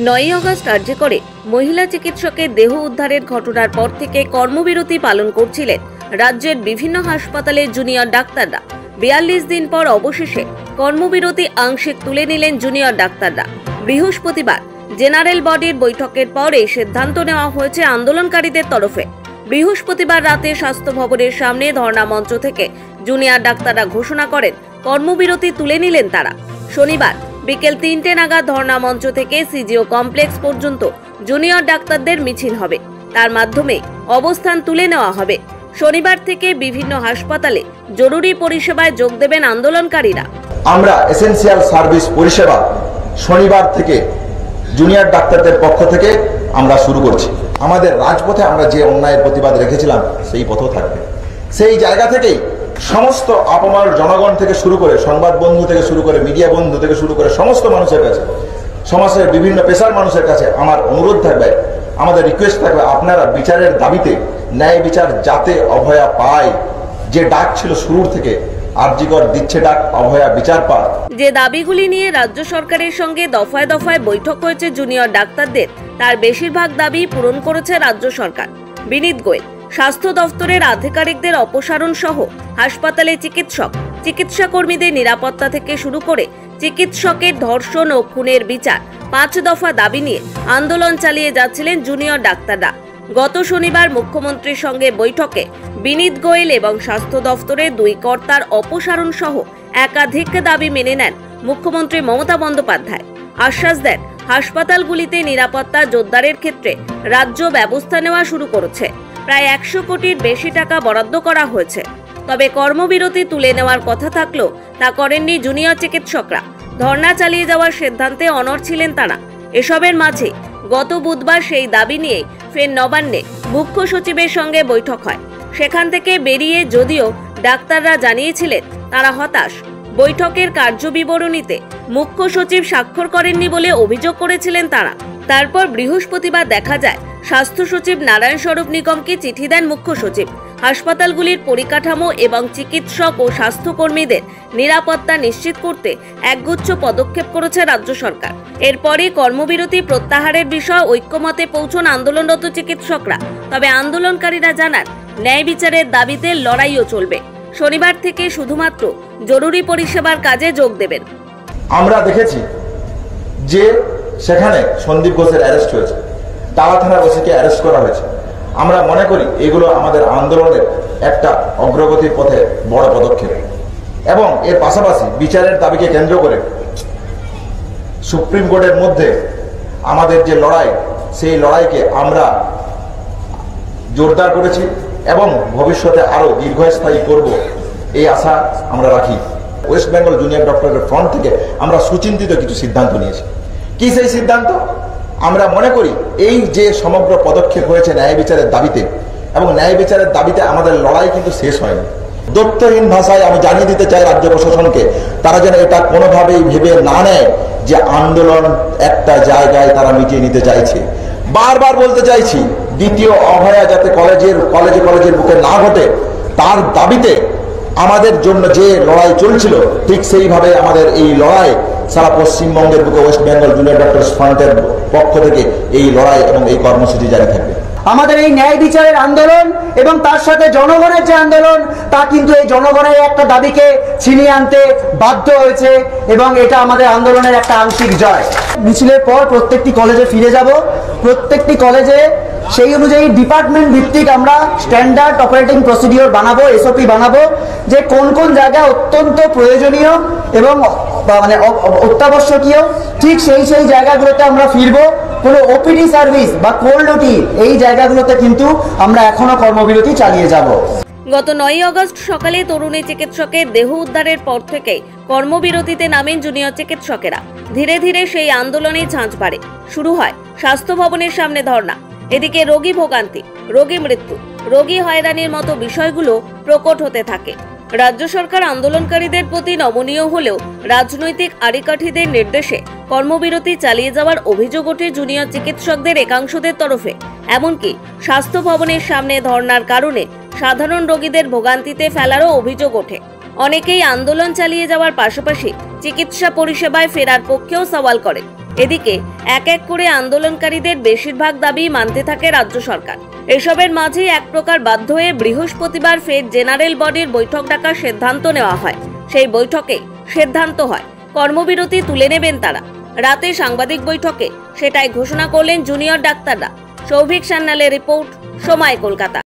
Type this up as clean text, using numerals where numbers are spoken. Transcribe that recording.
9 August আর্জি করে মহিলা চিকিৎসকের দেহ উদ্ধারের ঘটনার পর থেকে কর্মবিরতি পালন করছিলেন রাজ্যের বিভিন্ন হাসপাতালের জুনিয়র ডাক্তাররা। 42 দিন পর অবশেষে কর্মবিরতি আংশিক তুলে নিলেন জুনিয়র ডাক্তাররা। বৃহস্পতিবার জেনারেল বডির বৈঠকের পর এই সিদ্ধান্ত নেওয়া হয়েছে আন্দোলনকারীদের তরফে। বৃহস্পতিবার রাতে স্বাস্থ্য ভবনের সামনে ধর্ণা মঞ্চ থেকে জুনিয়র ডাক্তাররা ঘোষণা করেন কর্মবিরতি তুলে নিলেন তারা। শনিবার বিকেল 3টে নাগাদ ধর্ণা মঞ্চ থেকে সিজিও কমপ্লেক্স পর্যন্ত জুনিয়র ডাক্তারদের মিছিল হবে। তার মাধ্যমে অবস্থান তুলে নেওয়া হবে। শনিবার থেকে বিভিন্ন হাসপাতালে জরুরি পরিষেবায় যোগ দেবেন আন্দোলনকারীরা। আমরা এসেনশিয়াল সার্ভিস পরিষেবা শনিবার থেকে জুনিয়র ডাক্তারদের পক্ষ থেকে আমরা শুরু করছি। আমাদের রাজপথে আমরা যে অন্যায়ের প্রতিবাদ রেখেছিলাম সেই পথও থাকবে। সেই জায়গা থেকেই সমস্ত আপামর জনগণ থেকে শুরু করে সংবাদ বন্ধু থেকে শুরু করে মিডিয়া বন্ধু থেকে শুরু করে সমস্ত মানুষের কাছে, সমাজের বিভিন্ন পেশার মানুষের কাছে আমার অনুরোধ থাকবে, আমাদের রিকোয়েস্ট থাকবে, আপনারা বিচারের দাবিতে ন্যায় বিচার যাতে অভয়া পায়, যে ডাক ছিল শুরুর থেকে আরজিকর দিচ্ছে ডাক অভয়া বিচার পায়। যে দাবিগুলি নিয়ে রাজ্য সরকারের সঙ্গে দফায় দফায় বৈঠক হয়েছে জুনিয়র ডাক্তারদের, তার বেশিরভাগ দাবি পূরণ করেছে রাজ্য সরকার। বিনীত গোয়েল স্বাস্থ্য দফতরের আধিকারিকদের অপসারণ সহ হাসপাতালে চিকিৎসা কর্মীদের নিরাপত্তা থেকে শুরু করে চিকিৎসকের ধর্ষণ ও খুনের বিচার 5 দফা দাবি নিয়ে আন্দোলন চালিয়ে যাচ্ছিলেন জুনিয়র ডাক্তাররা। গত শনিবার মুখ্যমন্ত্রীর সঙ্গে বৈঠকে বিনীত গোয়েল এবং স্বাস্থ্য দফতরের 2 কর্তার অপসারণ সহ একাধিক দাবি মেনে নেন মুখ্যমন্ত্রী মমতা বন্দ্যোপাধ্যায়। আশ্বাস দেন হাসপাতালগুলিতে নিরাপত্তা জোরদারের ক্ষেত্রে রাজ্য ব্যবস্থা নেওয়া শুরু করেছে। প্রায় 100 কোটির বেশি টাকা বরাদ্দ করা হয়েছে। তবে কর্মবিরতি তুলে নেওয়ার কথা থাকলেও তা করেননি জুনিয়র চিকিৎসকরা। ধর্ণা চালিয়ে যাওয়ার সিদ্ধান্তে অনড় ছিলেন তারা। এসবের মাঝে গত বুধবার সেই দাবি নিয়ে ফের নবান্নে মুখ্য সচিবের সঙ্গে বৈঠক হয়। সেখান থেকে বেরিয়ে যদিও ডাক্তাররা জানিয়েছিলেন তারা হতাশ, বৈঠকের কার্যবিবরণীতে মুখ্য সচিব স্বাক্ষর করেননি বলে অভিযোগ করেছিলেন তারা। তারপর বৃহস্পতিবার দেখা যায় স্বাস্থ্য সচিব নারায়ণ স্বরূপ নিগমকে চিঠি দেন মুখ্য সচিব। হাসপাতালগুলির পরিকাঠামো এবং চিকিৎসক ও স্বাস্থ্যকর্মীদের নিরাপত্তা নিশ্চিত করতে একগুচ্ছ পদক্ষেপ করেছে রাজ্য সরকার। এরপরই কর্মবিরতি প্রত্যাহারের বিষয়ে ঐক্যমতে পৌঁছন আন্দোলনরত চিকিৎসকরা। তবে আন্দোলনকারীরা জানান ন্যায় বিচারের দাবিতে লড়াইও চলবে। শনিবার থেকে শুধুমাত্র জরুরি পরিষেবার কাজে যোগ দেবেন। আমরা দেখেছি যে সেখানে সন্দীপ ঘোষের অ্যারেস্ট হয়েছে, টালা থানার ওসিকে অ্যারেস্ট করা হয়েছে। আমরা মনে করি এগুলো আমাদের আন্দোলনের একটা অগ্রগতির পথে বড় পদক্ষেপ এবং এর পাশাপাশি বিচারের দাবিকে কেন্দ্র করে সুপ্রিম কোর্টের মধ্যে আমাদের যে লড়াই, সেই লড়াইকে আমরা জোরদার করেছি এবং ভবিষ্যতে আরো দীর্ঘস্থায়ী করব এই আশা আমরা রাখি। ওয়েস্ট বেঙ্গল জুনিয়র ডক্টরের ফ্রন্ট থেকে আমরা সুচিন্তিত কিছু সিদ্ধান্ত নিয়েছি। কি সেই সিদ্ধান্ত? আমরা মনে করি এই যে সমগ্র পদক্ষেপ হয়েছে ন্যায় বিচারের দাবিতে, এবং ন্যায় বিচারের দাবিতে আমাদের লড়াই কিন্তু শেষ হয়নি। দৈত্যহীন ভাষায় আমি জানিয়ে দিতে চাই রাজ্য প্রশাসনকে, তারা যেন এটা কোনোভাবেই ভেবে না নেয় যে আন্দোলন একটা জায়গায় তারা মিটিয়ে নিতে চাইছে। বারবার বলতে চাইছি, দ্বিতীয় অভয়া যাতে কলেজের বুকে না ঘটে, তার দাবিতে আমাদের জন্য যে লড়াই চলছিল ঠিক সেইভাবে আমাদের এই লড়াই সারা পশ্চিমবঙ্গের বুকে ওয়েস্ট বেঙ্গল জুনিয়র ডক্টরস ফ্রন্টের পক্ষ থেকে এই লড়াই এবং এই কর্মসূচি জারি থাকবে। আমাদের এই ন্যায় বিচারের আন্দোলন এবং তার সাথে জনগণের যে আন্দোলন, তা কিন্তু এই জনগণের একটা দাবিকে ছিনিয়ে আনতে বাধ্য হয়েছে এবং এটা আমাদের আন্দোলনের একটা আংশিক জয়। মিছিলের পর প্রত্যেকটি কলেজে ফিরে যাব, প্রত্যেকটি কলেজে সেই অনুযায়ী ডিপার্টমেন্ট ভিত্তিক আমরা স্ট্যান্ডার্ড অপারেটিং প্রসিডিওর বানাবো, এসওপি বানাবো, যে কোন কোন জায়গা অত্যন্ত প্রয়োজনীয় এবং মানে অত্যাবশ্যকীয়, ঠিক সেই জায়গাগুলোতে আমরা ফিরবো। কোনো ওপিডি সার্ভিস বা কোল্ড ওটি এই জায়গাগুলোতে কিন্তু আমরা এখনো কর্মবিরতি চালিয়ে যাব। গত 9 আগস্ট সকালে তরুণী চিকিৎসকের দেহ উদ্ধারের পর থেকে কর্মবিরতিতে নামেন জুনিয়র চিকিৎসকেরা। ধীরে ধীরে সেই আন্দোলনে ঝাঁঝ বাড়ে। শুরু হয় স্বাস্থ্য ভবনের সামনে ধর্ণা। এদিকে রোগী ভোগান্তি, রোগী মৃত্যু, রোগী হয়রানির মতো বিষয়গুলো প্রকট হতে থাকে। রাজ্য সরকার আন্দোলনকারীদের প্রতি নমনীয় হলেও রাজনৈতিক আড়িকাঠিদের নির্দেশে কর্মবিরতি চালিয়ে যাওয়ার অভিযোগ ওঠে জুনিয়র চিকিৎসকদের একাংশদের তরফে। এমনকি স্বাস্থ্য ভবনের সামনে ধর্ণার কারণে সাধারণ রোগীদের ভোগান্তিতে ফেলারও অভিযোগ ওঠে। অনেকেই আন্দোলন চালিয়ে যাওয়ার পাশাপাশি চিকিৎসা পরিষেবায় ফেরার পক্ষেও সওয়াল করে। এদিকে এক এক করে আন্দোলনকারীদের বেশিরভাগ দাবি মানতে থাকে রাজ্য সরকার। এসবের মাঝেই এক প্রকার বাধ্য হয়ে বৃহস্পতিবার ফের জেনারেল বডির বৈঠক ডাকার সিদ্ধান্ত নেওয়া হয়। সেই বৈঠকে সিদ্ধান্ত হয় কর্মবিরতি তুলে নেবেন তারা। রাতে সাংবাদিক বৈঠকে সেটাই ঘোষণা করলেন জুনিয়র ডাক্তাররা। সৌভিক সান্যালের রিপোর্ট, সময়, কলকাতা।